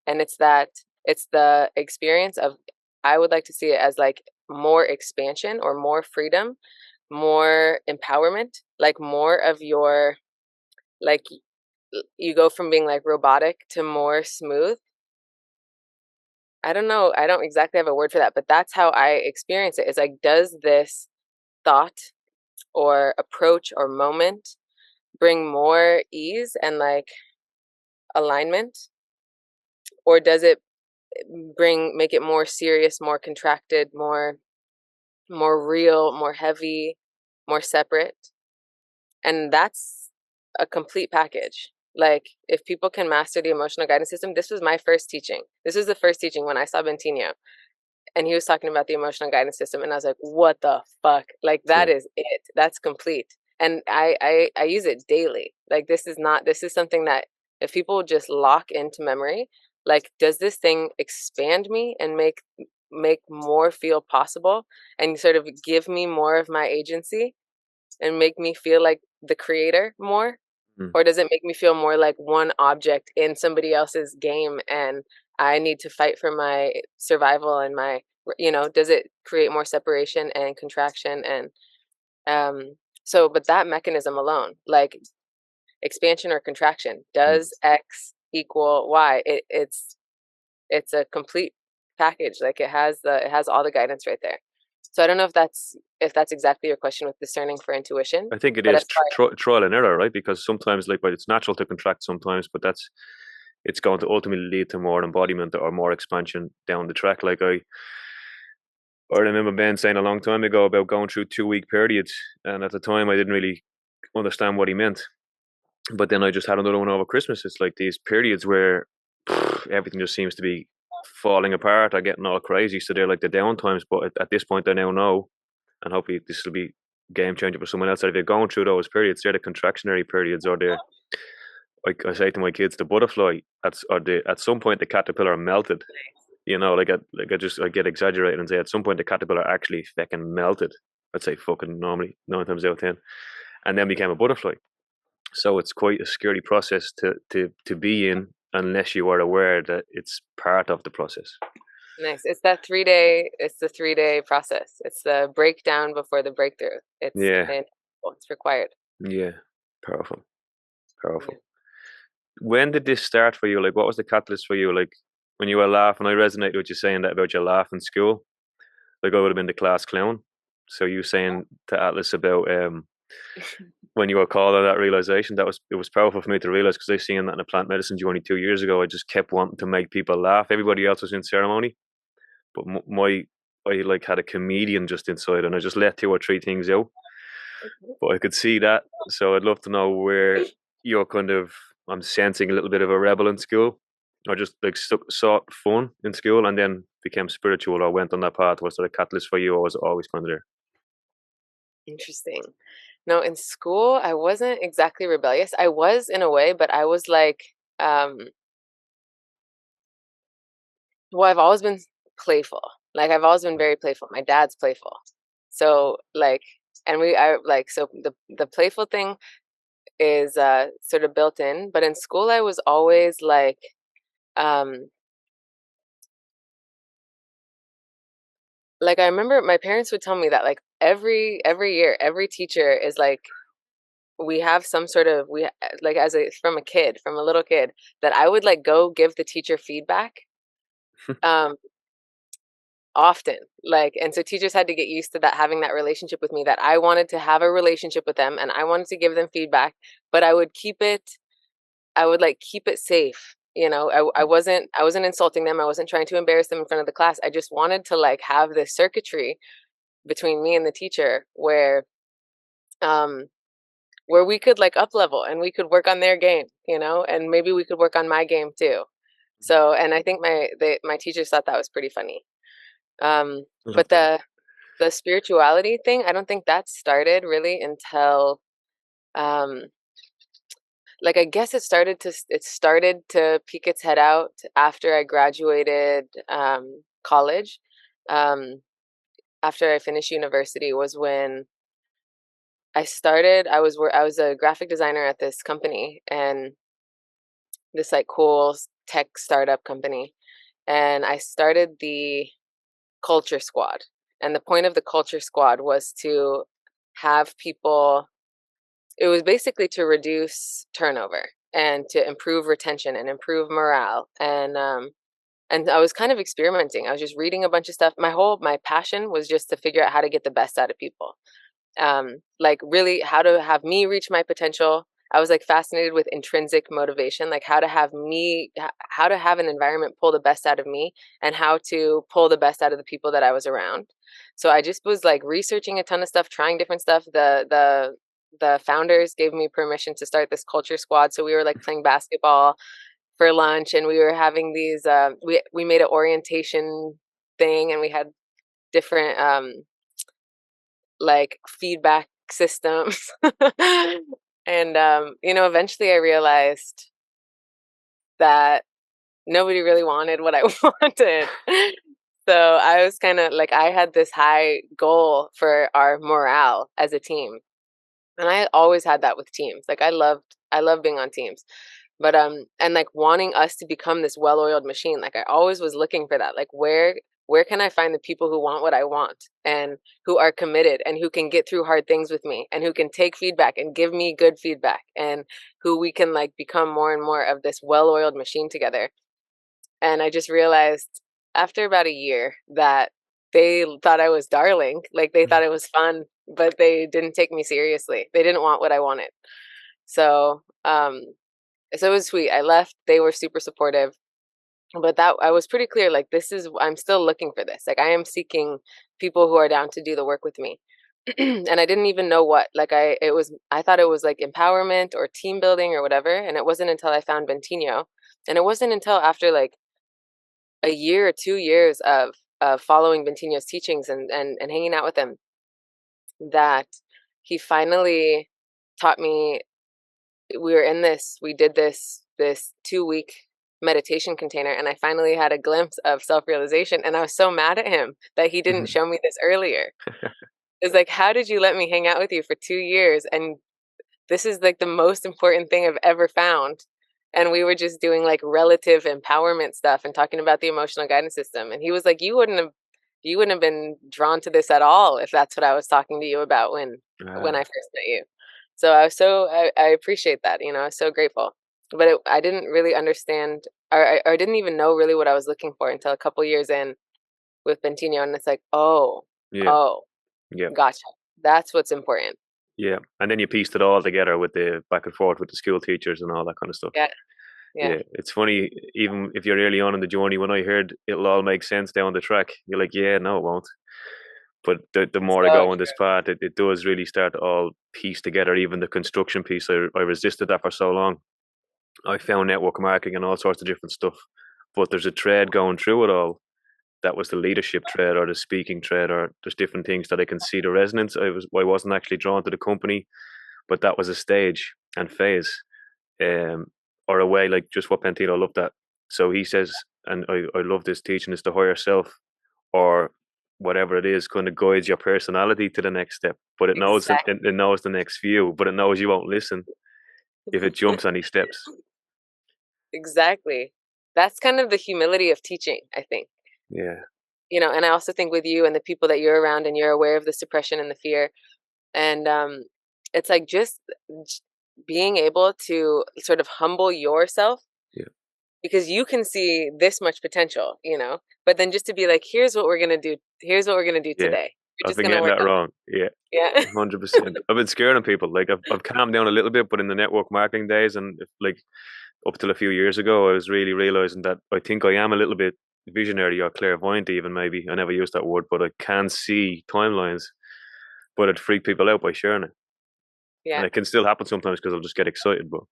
And it's the experience of, I would like to see it as like more expansion or more freedom, more empowerment, like more of your, like you go from being like robotic to more smooth. I don't know. I don't exactly have a word for that, but that's how I experience it. It's like, does this thought or approach or moment bring more ease and like alignment? Or does it make it more serious, more contracted, more real, more heavy, more separate? And that's a complete package. Like if people can master the emotional guidance system, this was my first teaching. This was the first teaching when I saw Bentinho, and he was talking about the emotional guidance system, and I was like, what the fuck? Like that Same. is it. That's complete. And I use it daily. Like this is something that if people just lock into memory, like does this thing expand me and make more feel possible, and sort of give me more of my agency, and make me feel like the creator more? Mm. Or does it make me feel more like one object in somebody else's game, and I need to fight for my survival and my, does it create more separation and contraction? And but that mechanism alone, like expansion or contraction, Mm. does X equal Y? It's a complete package. Like it has all the guidance right there. So I don't know if that's exactly your question with discerning for intuition, I think it but is as far trial and error, right? Because sometimes, like, well, it's natural to contract sometimes, but it's going to ultimately lead to more embodiment or more expansion down the track. Like I remember Ben saying a long time ago about going through 2 week periods, and at the time I didn't really understand what he meant. But then I just had another one over Christmas. It's like these periods where everything just seems to be falling apart or getting all crazy. So they're like the down times. But at this point, I now know, and hopefully this will be game changer for someone else. That if you're going through those periods, they're the contractionary periods, or the, like I say to my kids, the butterfly. At some point the caterpillar melted. I get exaggerated and say at some point the caterpillar actually fucking melted. I'd say fucking normally 9 times out of 10, and then became a butterfly. So it's quite a scary process to be in unless you are aware that it's part of the process. Nice. It's the 3-day process. It's the breakdown before the breakthrough. Yeah, It's required. yeah, powerful, Yeah. powerful. When did this start for you? Like, what was the catalyst for you? Like, when you were laughing, I resonated with you saying that about your laugh in school. Like, I would have been the class clown. So you saying to Atlas about when you were called on that realization, it was powerful for me to realize because I seen that in a plant medicine journey 2 years ago. I just kept wanting to make people laugh. Everybody else was in ceremony, but my I like had a comedian just inside, and I just let 2 or 3 things out. But I could see that, so I'd love to know where you're kind of. I'm sensing a little bit of a rebel in school, or just like sought fun in school, and then became spiritual, or went on that path. Was there a catalyst for you, or was it always kind of there? Interesting. No, in school, I wasn't exactly rebellious. I was in a way, but I was like, um, well, I've always been playful. Like I've always been very playful. My dad's playful. So like, and I like, so the playful thing is sort of built in, but in school I was always um like I remember my parents would tell me that like every year every teacher is like we have some sort of like as a from a little kid that I would like go give the teacher feedback um often, like, and so teachers had to get used to that, having that relationship with me, that I wanted to have a relationship with them and I wanted to give them feedback, but I would like keep it safe. I wasn't insulting them. I wasn't trying to embarrass them in front of the class. I just wanted to like have this circuitry between me and the teacher um where we could like up level and we could work on their game, and maybe we could work on my game too. So, and I think my teachers thought that was pretty funny. I love But that. the spirituality thing, I don't think that started really until um like I guess it started to peek its head out after I graduated college. Um After I finished university was when I was a graphic designer at this company, and this like cool tech startup company, and I started the culture squad. And the point of the culture squad was to have people, it was basically to reduce turnover and to improve retention and improve morale. And I was kind of experimenting. I was just reading a bunch of stuff. My passion was just to figure out how to get the best out of people. Like really how to have me reach my potential. I was like fascinated with intrinsic motivation, like how to have an environment pull the best out of me and how to pull the best out of the people that I was around. So I just was like researching a ton of stuff, trying different stuff. The founders gave me permission to start this culture squad. So we were like playing basketball for lunch, and we were having these we made an orientation thing, and we had different like feedback systems. And eventually I realized that nobody really wanted what I wanted. So I was kind of like, I had this high goal for our morale as a team. And I always had that with teams. Like I love being on teams. But and like wanting us to become this well-oiled machine. Like I always was looking for that. Like where can I find the people who want what I want and who are committed and who can get through hard things with me and who can take feedback and give me good feedback, and who we can like become more and more of this well-oiled machine together. And I just realized after about a year that they thought I was darling. Like they thought it was fun, but they didn't take me seriously. They didn't want what I wanted. So, so it was sweet. I left. They were super supportive, but that I was pretty clear. Like I'm still looking for this. Like I am seeking people who are down to do the work with me. And I didn't even know what. Like I thought it was like empowerment or team building or whatever. And it wasn't until I found Bentino, and it wasn't until after like a year or 2 years of following Bentino's teachings and hanging out with him that he finally taught me. We did this 2-week meditation container, and I finally had a glimpse of self-realization, and I was so mad at him that he didn't show me this earlier. It's like, how did you let me hang out with you for 2 years, and this is like the most important thing I've ever found, and we were just doing like relative empowerment stuff and talking about the emotional guidance system, and he was like, you wouldn't have been drawn to this at all if that's what I was talking to you about when I first met you. So I appreciate that, I was so grateful. But I didn't really understand, or I didn't even know really what I was looking for until a couple years in with Bentino, and it's like, oh, Yeah. oh, Yeah. gotcha. That's what's important. Yeah. And then you pieced it all together with the back and forth with the school teachers and all that kind of stuff. Yeah. Yeah. It's funny, even if you're early on in the journey, when I heard it'll all make sense down the track, you're like, yeah, no, it won't. But the more I So go on this path, it does really start to all piece together. Even the construction piece, I resisted that for so long. I found network marketing and all sorts of different stuff. But there's a thread going through it all. That was the leadership thread or the speaking thread, or there's different things that I can see the resonance. I wasn't actually drawn to the company, but that was a stage and phase, or a way, like just what Pentino looked at. So he says, and I love this teaching, is the higher self, or whatever it is, kind of guides your personality to the next step. But it knows exactly. it knows the next view, but it knows you won't listen if it jumps any steps. Exactly. That's kind of the humility of teaching, I think. Yeah. And I also think with you and the people that you're around, and you're aware of the suppression and the fear, and it's like just being able to sort of humble yourself, Yeah. because you can see this much potential, but then just to be like, here's what we're going to do. Here's what we're going to do Yeah. today. We're I've just been going to getting work that on wrong. Yeah. Yeah. 100%. I've been scaring people. Like I've calmed down a little bit, but in the network marketing days, and like up till a few years ago, I was really realizing that I think I am a little bit visionary or clairvoyant. Even maybe I never used that word, but I can see timelines. But it freak people out by sharing it, and Yeah. it can still happen sometimes because I'll just get excited. But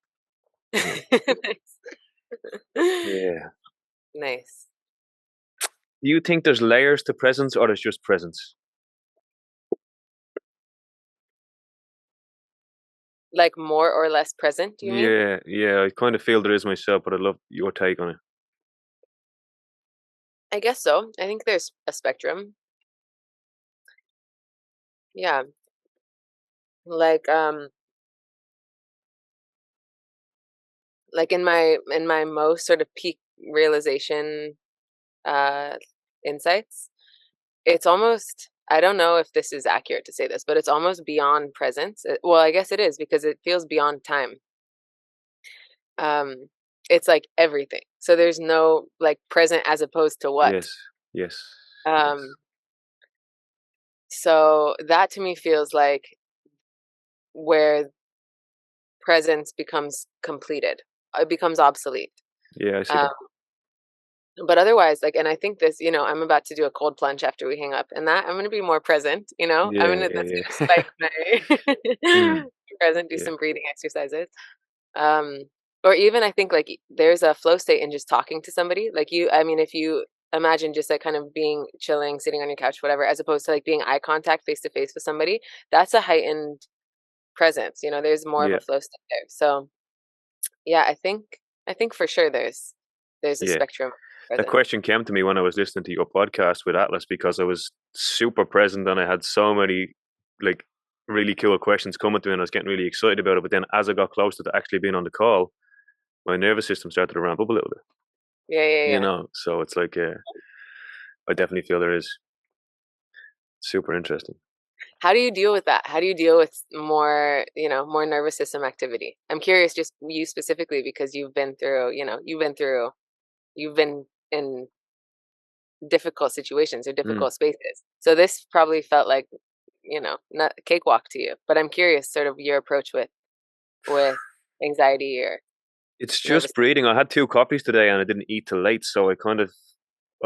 yeah, Nice. do you think there's layers to presence, or there's just presence? Like more or less present, do you mean? Yeah, yeah, I kind of feel there is myself, but I'd love your take on it. I guess so. I think there's a spectrum. Yeah. Like in my most sort of peak realization uh insights, it's almost, I don't know if this is accurate to say this, but it's almost beyond presence. Well, I guess it is, because it feels beyond time. Um it's like everything. So there's no like present as opposed to what. Yes, yes, yes. Um so that to me feels like where presence becomes completed. It becomes obsolete. Yeah, I see Um that. but otherwise, like, and I think this, I'm about to do a cold plunge after we hang up, and that I'm going to be more present, Yeah, that's yeah, going to yeah. spike my Mm, present, do yeah, some breathing exercises. Um, or even I think like there's a flow state in just talking to somebody. Like if you imagine just like kind of being chilling, sitting on your couch, whatever, as opposed to like being eye contact face to face with somebody, that's a heightened presence. There's more of yeah, a flow state there. So yeah, I think for sure there's a yeah. spectrum of That presence. question came to me when I was listening to your podcast with Atlas, because I was super present and I had so many like really cool questions coming to me, and I was getting really excited about it. But then as I got closer to actually being on the call, my nervous system started to ramp up a little bit. Yeah, yeah, yeah. So it's like I definitely feel there is super interesting. How do you deal with that? How do you deal with more nervous system activity? I'm curious, just you specifically, because you've been in difficult situations or Mm. difficult spaces. So this probably felt like, not a cakewalk to you, but I'm curious sort of your approach with anxiety or It's nervous. just breathing. I had two coffees today and I didn't eat till late, so I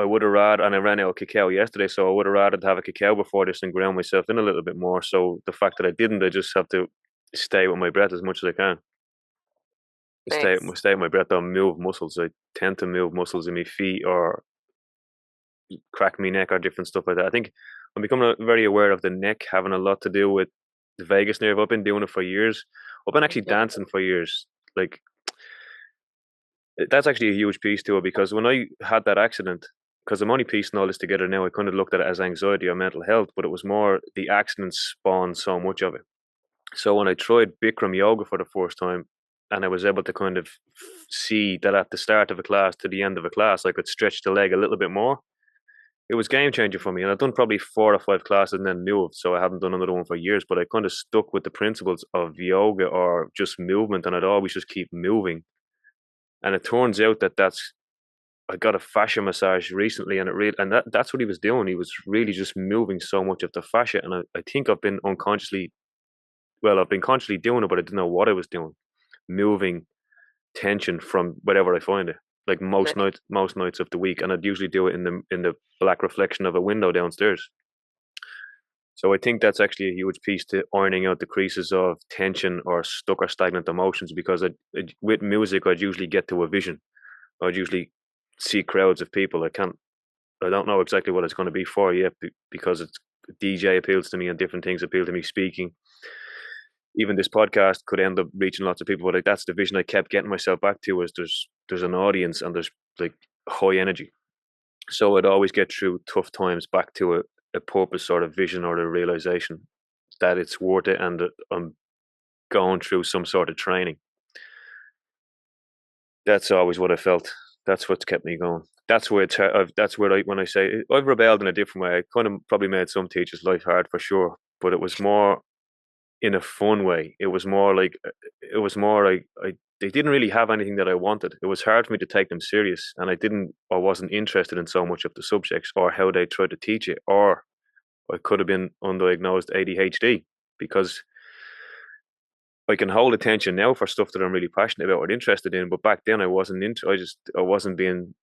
would have rather, and I ran out of cacao yesterday, so I would have rather have a cacao before this and ground myself in a little bit more. So the fact that I didn't, I just have to stay with my breath as much as I can. Nice. Stay with my breath. Don't move muscles. I tend to move muscles in my feet or crack my neck or different stuff like that. I think I'm becoming very aware of the neck having a lot to do with the vagus nerve. I've been doing it for years. I've been actually Mhm. dancing for years. Like That's actually a huge piece to it, because when I had that accident, because I'm only piecing all this together now, I kind of looked at it as anxiety or mental health, but it was more the accident spawned so much of it. So when I tried Bikram yoga for the first time, and I was able to kind of see that at the start of a class to the end of a class, I could stretch the leg a little bit more. It was game changing for me. And I'd done probably 4 or 5 classes and then moved. So I hadn't done another one for years, but I kind of stuck with the principles of yoga or just movement. And I'd always just keep moving. And it turns out that I got a fascia massage recently, and that's what he was doing. He was really just moving so much of the fascia. And I think I've been consciously doing it, but I didn't know what I was doing. Moving tension from wherever I find it. Like Nice. most nights of the week, and I'd usually do it in the black reflection of a window downstairs. So I think that's actually a huge piece to ironing out the creases of tension or stuck or stagnant emotions. Because with music, I'd usually get to a vision. I'd usually see crowds of people. I don't know exactly what it's going to be for yet, because it's DJ appeals to me and different things appeal to me. Speaking, even this podcast could end up reaching lots of people, but like that's the vision I kept getting myself back to, is there's an audience and there's like high energy. So I'd always get through tough times back to a purpose or a vision or a realization that it's worth it, and that I'm going through some sort of training. That's always what I felt. That's what's kept me going. That's where when I say I've rebelled in a different way. I kind of probably made some teachers' life hard for sure, but it was more in a fun way. It was more like they didn't really have anything that I wanted. It was hard for me to take them serious, and I wasn't interested in so much of the subjects or how they tried to teach it, or I could have been undiagnosed ADHD, because I can hold attention now for stuff that I'm really passionate about or interested in, but back then I wasn't into. I wasn't being.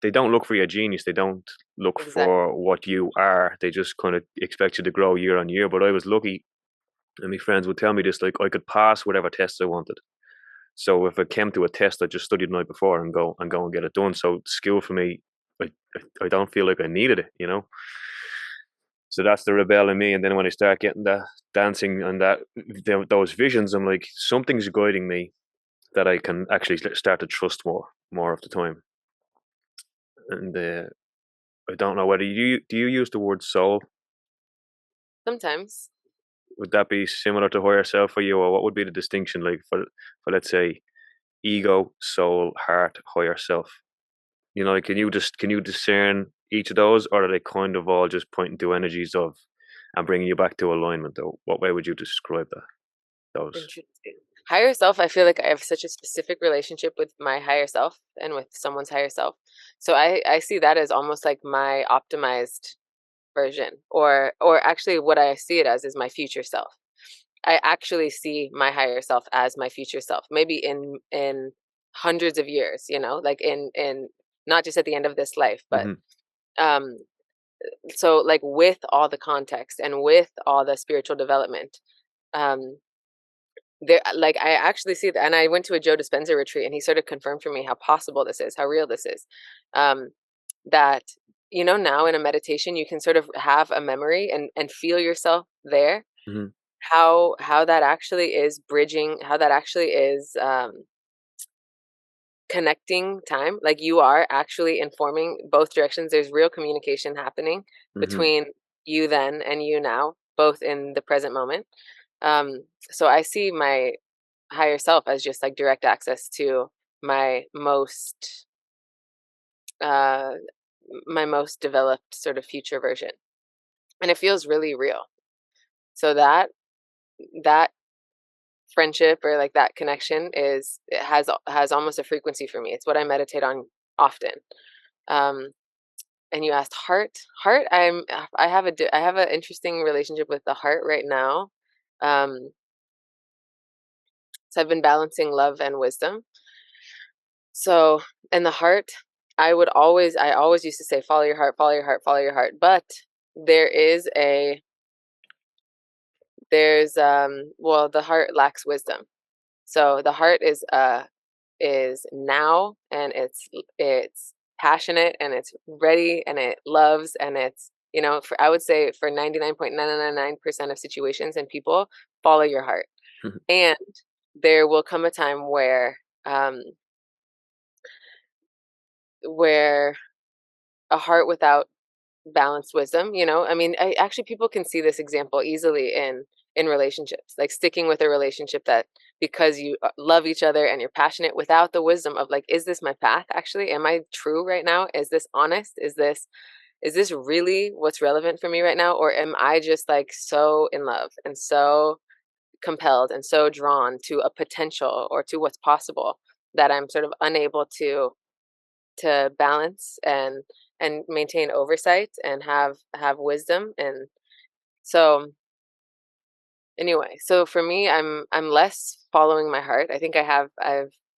They don't look for your genius. They don't look Exactly. for what you are. They just kind of expect you to grow year on year. But I was lucky, and my friends would tell me this, like I could pass whatever tests I wanted. So if it came to a test, I just studied the night before and go and get it done. So school for me, I I don't feel like I needed it. So that's the rebel in me. And then when I start getting that dancing and those visions, I'm like, something's guiding me that I can actually start to trust more of the time. And I don't know whether you do you use the word soul. Sometimes. Would that be similar to higher self for you, or what would be the distinction, like for let's say ego, soul, heart, higher self? Like, can you discern each of those, or are they kind of all just pointing to energies of and bringing you back to alignment? Though, what way would you describe those? Interesting. Higher self, I feel like I have such a specific relationship with my higher self and with someone's higher self. So I see that as almost like my optimized version, or actually what I see it as is my future self. I actually see my higher self as my future self, maybe in hundreds of years, like in not just at the end of this life, but Hmm. um so like with all the context and with all the spiritual development, um there, like I actually see that. And I went to a Joe Dispenza retreat, and he sort of confirmed for me how possible this is, how real this is. um that now in a meditation you can sort of have a memory and feel yourself there, Hmm. how that actually is bridging, how that actually is connecting time. Like you are actually informing both directions. There's real communication happening Hmm. between you then and you now, both in the present moment. So I see my higher self as just like direct access to my most uh my most developed sort of future version, and it feels really real. So that friendship or like that connection it has almost a frequency for me. It's what I meditate on often. um and you asked heart. I have an interesting relationship with the heart right now. So I've been balancing love and wisdom. So in the heart, I always used to say follow your heart, follow your heart, follow your heart. But there is a there's well, the heart lacks wisdom. So the heart is now, and it's passionate, and it's ready, and it loves, and it's I would say for 99.999% of situations and people, follow your heart. And there will come a time where where a heart without balanced wisdom, I mean, actually people can see this example easily in relationships, like sticking with a relationship that because you love each other and you're passionate without the wisdom of like, is this my path? Actually, am I true right now? Is this honest? Is this really what's relevant for me right now? Or am I just like so in love and so compelled and so drawn to a potential or to what's possible that I'm sort of unable to balance and maintain oversight and have wisdom. And so anyway, so for me, I'm less following my heart. I think I've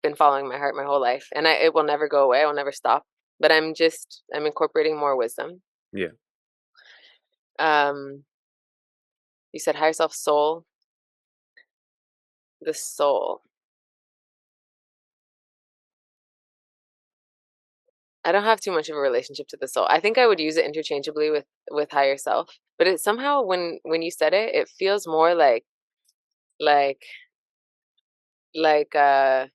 been following my heart my whole life, and it will never go away. I will never stop. But I'm incorporating more wisdom. Yeah. Um, you said higher self, soul, the soul. I don't have too much of a relationship to the soul. I think I would use it interchangeably with higher self, but it somehow when you said it, it feels more like like the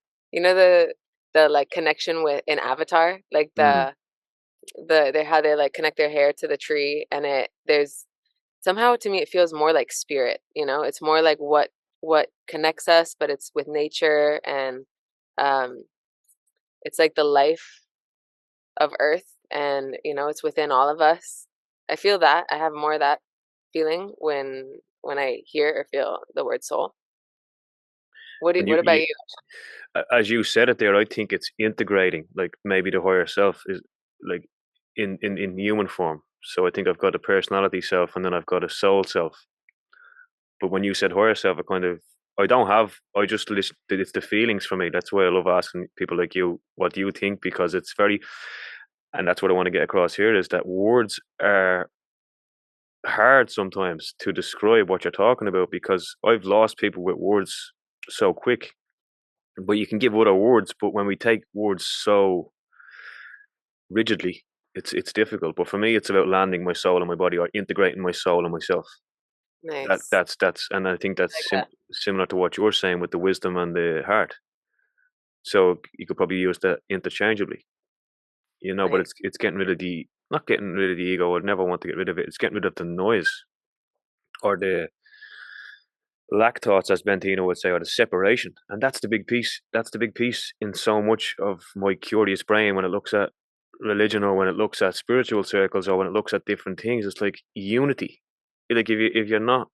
like connection with in Avatar, like Mm. the how they like connect their hair to the tree, and there's somehow to me it feels more like spirit. It's more like what connects us, but it's with nature, and um it's like the life of Earth, and it's within all of us. I feel that I have more of that feeling when I hear or feel the word soul. And What about you? as you said it there, I think it's integrating, like maybe the higher self is like in human form. So I think I've got a personality self, and then I've got a soul self. But when you said higher self, I just listen. It's the feelings for me. That's why I love asking people like you, what do you think? Because it's very, and that's what I want to get across here is that words are hard sometimes to describe what you're talking about, because I've lost people with words so quick. But you can give other words, but when we take words so rigidly, it's difficult. But for me, it's about landing my soul and my body, or integrating my soul and myself. Nice. And I think Like that's that. similar to what you're saying with the wisdom and the heart. So you could probably use that interchangeably, But Nice. it's getting rid of the not getting rid of the ego. I'd never want to get rid of it. It's getting rid of the noise or the lack thoughts, as Bentino would say, or the separation. And that's the big piece. That's the big piece in so much of my curious brain when it looks at religion, or when it looks at spiritual circles, or when it looks at different things. It's like unity. Like if you're not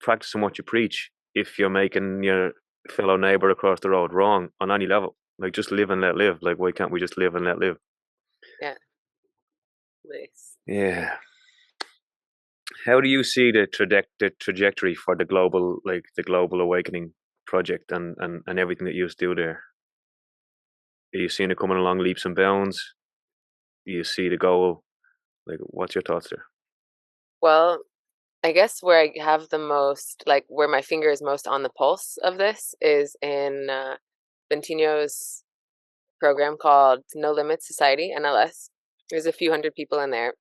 practicing what you preach, if you're making your fellow neighbor across the road wrong on any level, like just live and let live. Like why can't we just live and let live? Yeah. Nice. Yeah. How do you see the trajectory for the global awakening project, and everything that you do there? Are you seeing it coming along leaps and bounds? Do you see the goal? Like, what's your thoughts there? Well, I guess where I have the most, like where my finger is most on the pulse of this is in Bentino's program called No Limit Society, NLS. There's a few hundred people in there.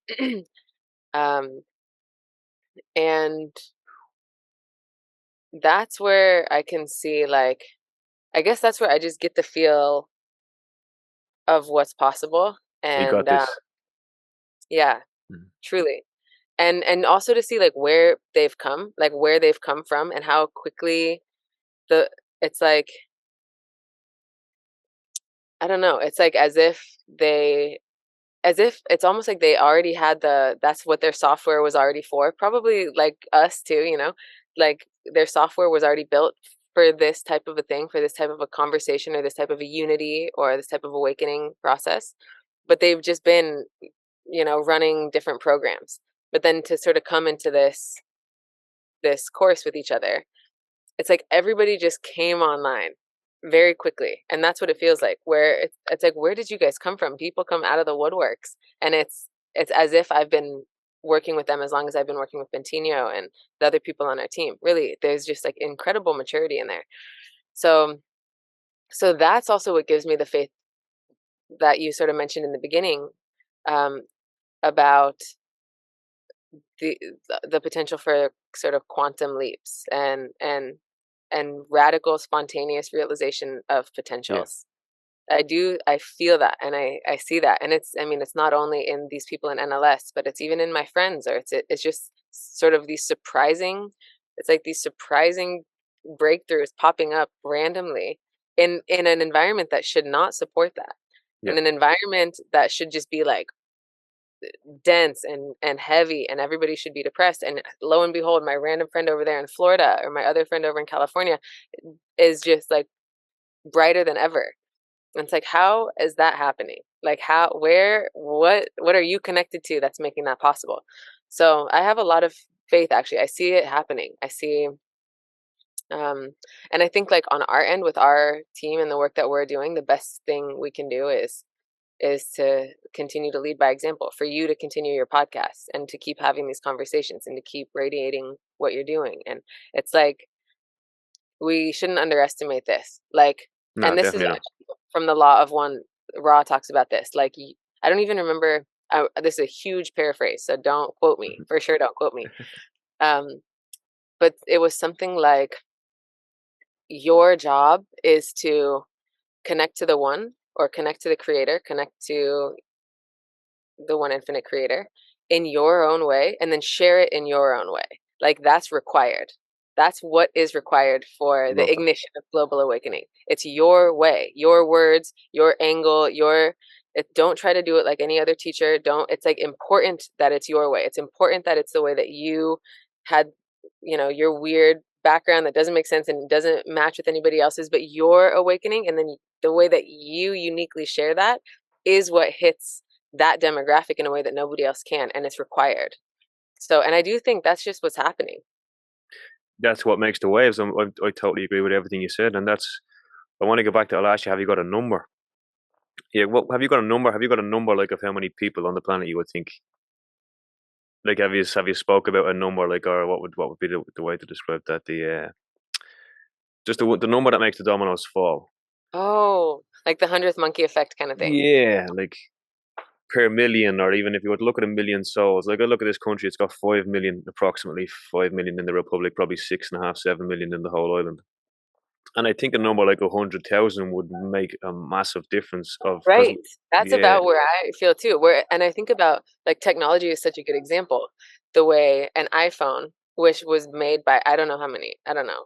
um, and that's where I can see, like, I guess that's where I just get the feel of what's possible. You got And this. yeah, Mhm. truly. And also to see like where they've come from, and how quickly the it's like, I don't know, it's like as if it's almost like they already had that's what their software was already for, probably like us too, like their software was already built for this type of a thing, for this type of a conversation, or this type of a unity, or this type of awakening process. But they've just been, running different programs. But then to sort of come into this course with each other, it's like everybody just came online very quickly, and that's what it feels like, where it's like, where did you guys come from? People come out of the woodworks, and it's as if I've been working with them as long as I've been working with Bentino and the other people on our team. Really, there's just like incredible maturity in there. So so that's also what gives me the faith that you sort of mentioned in the beginning, um, about the the potential for sort of quantum leaps and radical spontaneous realization of Yeah. potentials. I feel that, and I see that. And it's, I mean, it's not only in these people in NLS, but it's even in my friends, or it's just sort of these surprising, it's like these surprising breakthroughs popping up randomly in an environment that should not support that. Yeah. In an environment that should just be like dense and heavy, and everybody should be depressed. And lo and behold, my random friend over there in Florida, or my other friend over in California, is just like brighter than ever. And it's like, how is that happening? Like, how, where, what are you connected to that's making that possible? So I have a lot of faith, actually. I see it happening. I see, and I think like on our end with our team and the work that we're doing, the best thing we can do is to continue to lead by example, for you to continue your podcast and to keep having these conversations and to keep radiating what you're doing. And it's like, we shouldn't underestimate this. Like, No, and this is definitely not. actually from the Law of One. Ra talks about this. Like, I don't even remember. This is a huge paraphrase, so don't quote me. For sure, don't quote me. Um, but it was something like, your job is to connect to the one, or connect to the creator, connect to the one infinite creator in your own way, and then share it in your own way. Like, that's required. That's what is required for the Love that. ignition of global awakening. It's your way, your words, your angle, don't try to do it like any other teacher. Don't, it's like important that it's your way. It's important that it's the way that you had, your weird background that doesn't make sense and doesn't match with anybody else's, but your awakening, and then the way that you uniquely share that is what hits that demographic in a way that nobody else can, and it's required. So, and I do think that's just what's happening. That's what makes the waves. I totally agree with everything you said, and that's. I want to go back to I'll ask you, have you got a number? Yeah, what have you got a number? Have you got a number like of how many people on the planet you would think? Like, have you spoke about a number, like, or what would be the way to describe that? Just the number that makes the dominoes fall. Oh, like the 100th monkey effect kind of thing. Yeah, like per million, or even if you would look at a million souls. Like, I look at this country, it's got 5 million, approximately 5 million in the Republic, probably 6.5, 7 million in the whole island. And I think a number like 100,000 would make a massive difference. Of because Right. That's yeah, about where I feel too. And I think about, like, technology is such a good example. The way an iPhone, which was made by, I don't know how many, I don't know,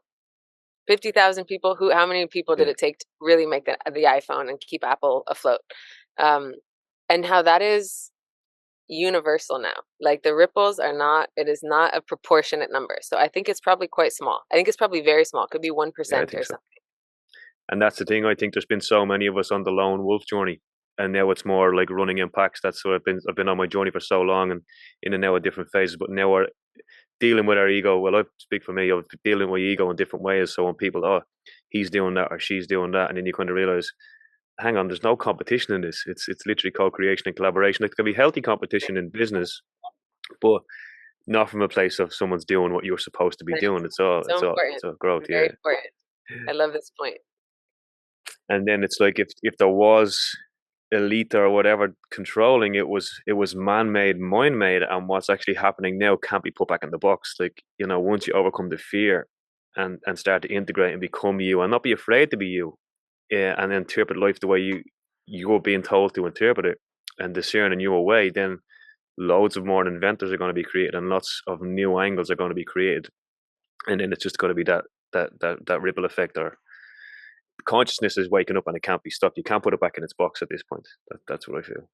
50,000 people. How many people did yeah, it take to really make the iPhone and keep Apple afloat? Um, and how that is universal now. Like, the ripples are not, it is not a proportionate number. So I think it's probably quite small. I think it's probably very small. It could be yeah, I 1% think or so. something. And that's the thing. I think there's been so many of us on the lone wolf journey, and now it's more like running in packs. That's what I've been on my journey for so long, and in and out of different phases. But now we're dealing with our ego. Well, I speak for me. I'm dealing with ego in different ways. So when people, oh, he's doing that or she's doing that, and then you kind of realize, hang on, there's no competition in this. It's literally co-creation and collaboration. It can be healthy competition in business, but not from a place of someone's doing what you're supposed to be Nice. doing. It's So important. all growth, Very yeah. important. I love this point. And then it's like, if there was elite or whatever controlling, it was man-made, mind-made, and what's actually happening now can't be put back in the box. Like, once you overcome the fear and start to integrate and become you, and not be afraid to be you, yeah, and interpret life the way you're being told to interpret it, and discern a newer way, then loads of more inventors are going to be created, and lots of new angles are going to be created, and then it's just going to be that ripple effect. Or consciousness is waking up, and it can't be stopped. You can't put it back in its box at this point. That's what I feel.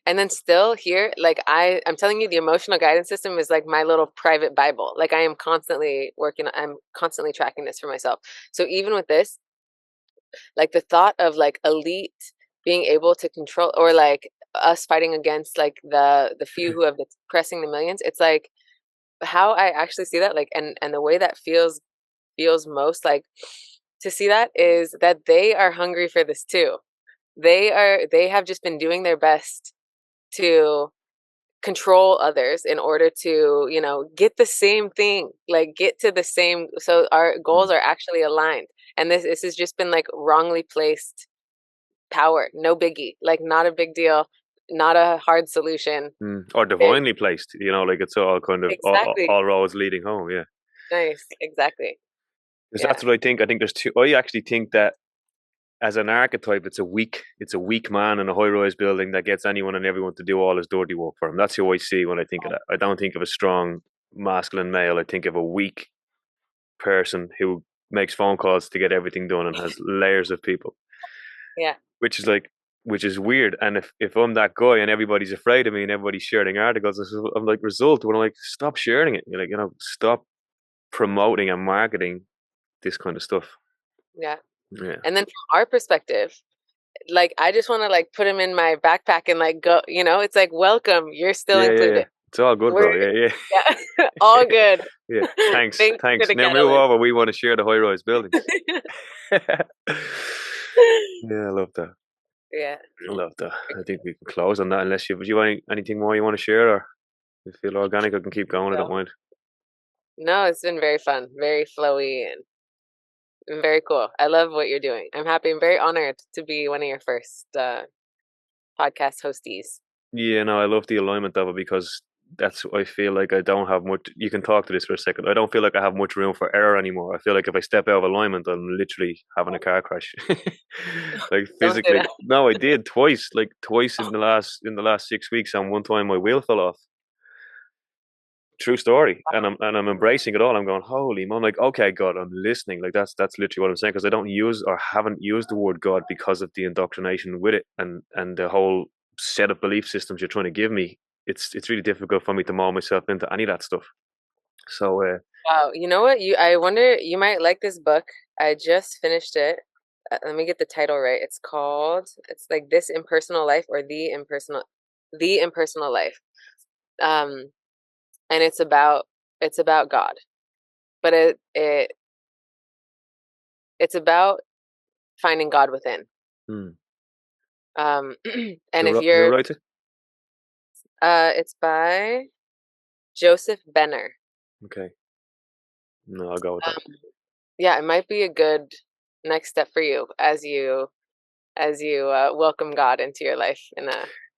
And then still here, like, I'm telling you, the emotional guidance system is like my little private Bible. Like, I'm constantly tracking this for myself. So even with this, like, the thought of like elite being able to control, or like us fighting against like the few who have been pressing the millions, it's like how I actually see that, like, and the way that feels most like to see that is that they are hungry for this too. They have just been doing their best to control others in order to, get the same thing, like get to the same, so our goals Mm. are actually aligned. And this has just been like wrongly placed power. No biggie, like, not a big deal, not a hard solution. Or It, divinely placed, like it's all kind of exactly. all roads leading home. Yeah, Nice. Exactly. because Yeah. that's what I think. I think there's two. I actually think that as an archetype, it's a weak man in a high-rise building that gets anyone and everyone to do all his dirty work for him. That's who I see when I think of that. I don't think of a strong masculine male. I think of a weak person who makes phone calls to get everything done and has layers of people. Yeah. Which is weird. And if I'm that guy and everybody's afraid of me and everybody's sharing articles, I'm like, result, when I'm like, stop sharing it. You're like, stop promoting and marketing this kind of stuff. Yeah. Yeah. And then from our perspective, like, I just want to like put him in my backpack and like go, it's like, welcome, you're still included. Yeah. It's all good, bro. Yeah. Yeah. All good. Yeah. Thanks. Thanks. Now move over. We want to share the high-rise buildings. Yeah, I love that. Yeah. I love that. I think we can close on that unless you have anything more you want to share, or you feel organic, I can keep going. I don't mind. No, it's been very fun, very flowy, and very cool. I love what you're doing. I'm happy. I'm very honored to be one of your first podcast hosties. Yeah, no, I love the alignment of it, because I feel like I don't have much. You can talk to this for a second. I don't feel like I have much room for error anymore. I feel like if I step out of alignment, I'm literally having a car crash. Like physically. No, I did twice. Like twice in the last 6 weeks, and one time my wheel fell off. True story. And I'm embracing it all. I'm going, holy mom, like, okay, God, I'm listening. Like that's literally what I'm saying, because I don't use or haven't used the word God because of the indoctrination with it and the whole set of belief systems you're trying to give me. It's really difficult for me to mold myself into any of that stuff. So wow, you know what? I wonder, you might like this book. I just finished it. Let me get the title right. It's like This Impersonal Life, or The Impersonal Life. And it's about God. But it's about finding God within. And if you're who wrote it? It's by Joseph Benner. Okay. No, I'll go with that. Yeah, it might be a good next step for you as you welcome God into your life.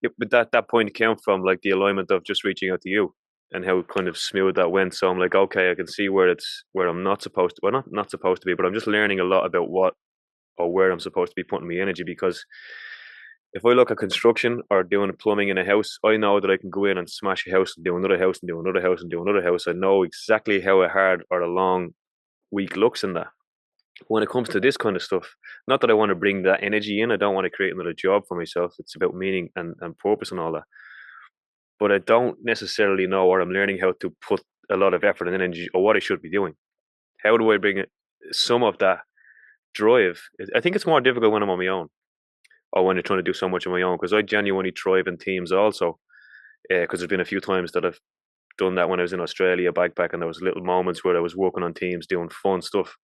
Yeah, but that point came from like the alignment of just reaching out to you and how kind of smooth that went. So I'm like, okay, I can see where I'm not supposed to. Well, not supposed to be, but I'm just learning a lot about what or where I'm supposed to be putting my energy. Because if I look at construction or doing plumbing in a house, I know that I can go in and smash a house and do another house and do another house and do another house. I know exactly how a hard or a long week looks in that. When it comes to this kind of stuff, not that I want to bring that energy in, I don't want to create another job for myself. It's about meaning and purpose and all that. But I don't necessarily know, or I'm learning how to put a lot of effort and energy, or what I should be doing. How do I bring some of that drive? I think it's more difficult when I'm on my own, or when you're trying to do so much on my own, because I genuinely thrive in teams also. Because there's been a few times that I've done that when I was in Australia backpack, and there was little moments where I was working on teams doing fun stuff,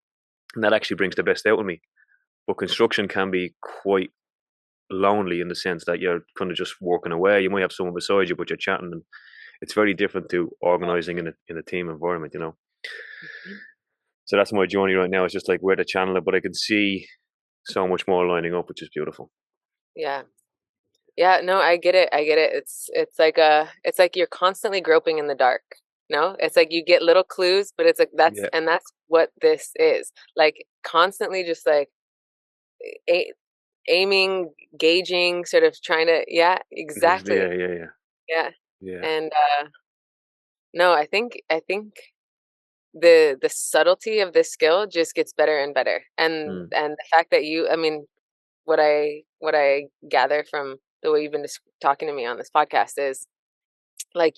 and that actually brings the best out of me. But construction can be quite lonely in the sense that you're kind of just walking away. You might have someone beside you, but you're chatting, and it's very different to organizing in a team environment, Mm-hmm. So that's my journey right now. It's just like where to channel it, but I can see so much more lining up, which is beautiful. Yeah. No, I get it. It's like you're constantly groping in the dark. No, it's like you get little clues, but it's like that's what this is. Like constantly just like aiming, gauging, sort of trying to, exactly. Yeah. And no, I think the subtlety of this skill just gets better and better. And the fact that what I gather from the way you've been talking to me on this podcast is like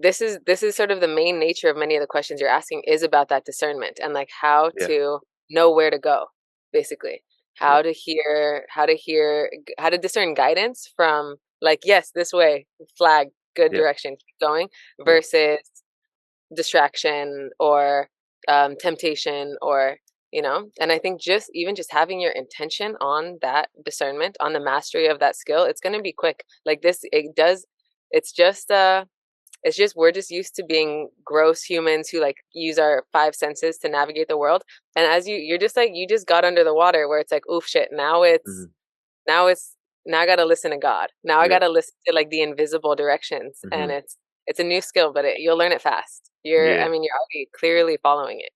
this is sort of the main nature of many of the questions you're asking is about that discernment and like how to know where to go, basically. How to discern guidance from like, yes, this way, flag, good direction, keep going, versus distraction or temptation, or and I think just having your intention on that discernment, on the mastery of that skill, it's going to be quick. Like this, it's just we're just used to being gross humans who like use our five senses to navigate the world. And as you're just like, you just got under the water where it's like, oof, shit, now I got to listen to God. Now I got to listen to like the invisible directions. And it's a new skill, but you'll learn it fast. You're already clearly following it.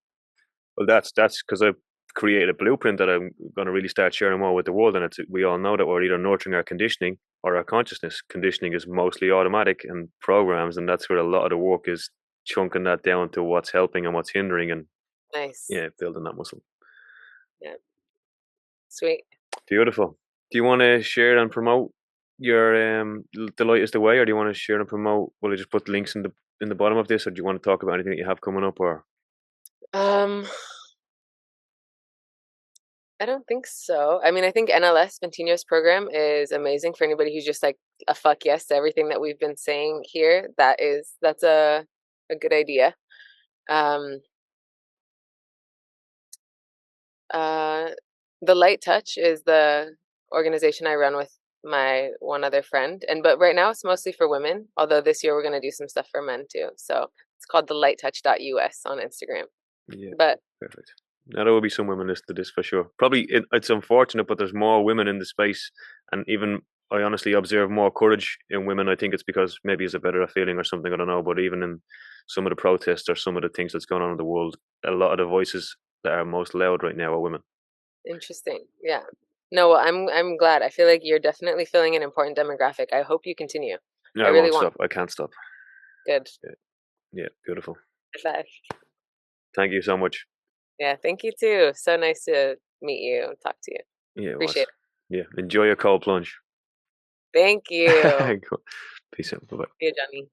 Well, that's because I've created a blueprint that I'm going to really start sharing more with the world. And we all know that we're either nurturing our conditioning or our consciousness. Conditioning is mostly automatic and programs, and that's where a lot of the work is, chunking that down to what's helping and what's hindering, and Nice. building that muscle. Yeah. Sweet. Beautiful. Do you want to share and promote your the light is the way, or do you want to share and promote? Will I just put links in the bottom of this, or do you want to talk about anything that you have coming up? Or I don't think so. I mean, I think NLS Spontaneous program is amazing for anybody who's just like a fuck yes to everything that we've been saying here. That's a good idea. The Light Touch is the organization I run with my one other friend, but right now it's mostly for women, although this year we're going to do some stuff for men too. So it's called the lighttouch.us on Instagram. yeah, But perfect. Now there will be some women listening to this for sure. Probably it's unfortunate, but there's more women in the space, and even I honestly observe more courage in women. I think it's because maybe it's a better feeling or something, I don't know. But even in some of the protests or some of the things that's going on in the world, a lot of the voices that are most loud right now are women. Interesting. Yeah. No, well, I'm glad. I feel like you're definitely filling an important demographic. I hope you continue. No, I I really won't want. stop. I can't stop. Good. Yeah, beautiful. Bye. Thank you so much. Yeah, thank you too. So nice to meet you and talk to you. Yeah, it Appreciate was. Yeah, enjoy your cold plunge. it. Thank you. Cool. Peace out. Bye bye. See you, Johnny.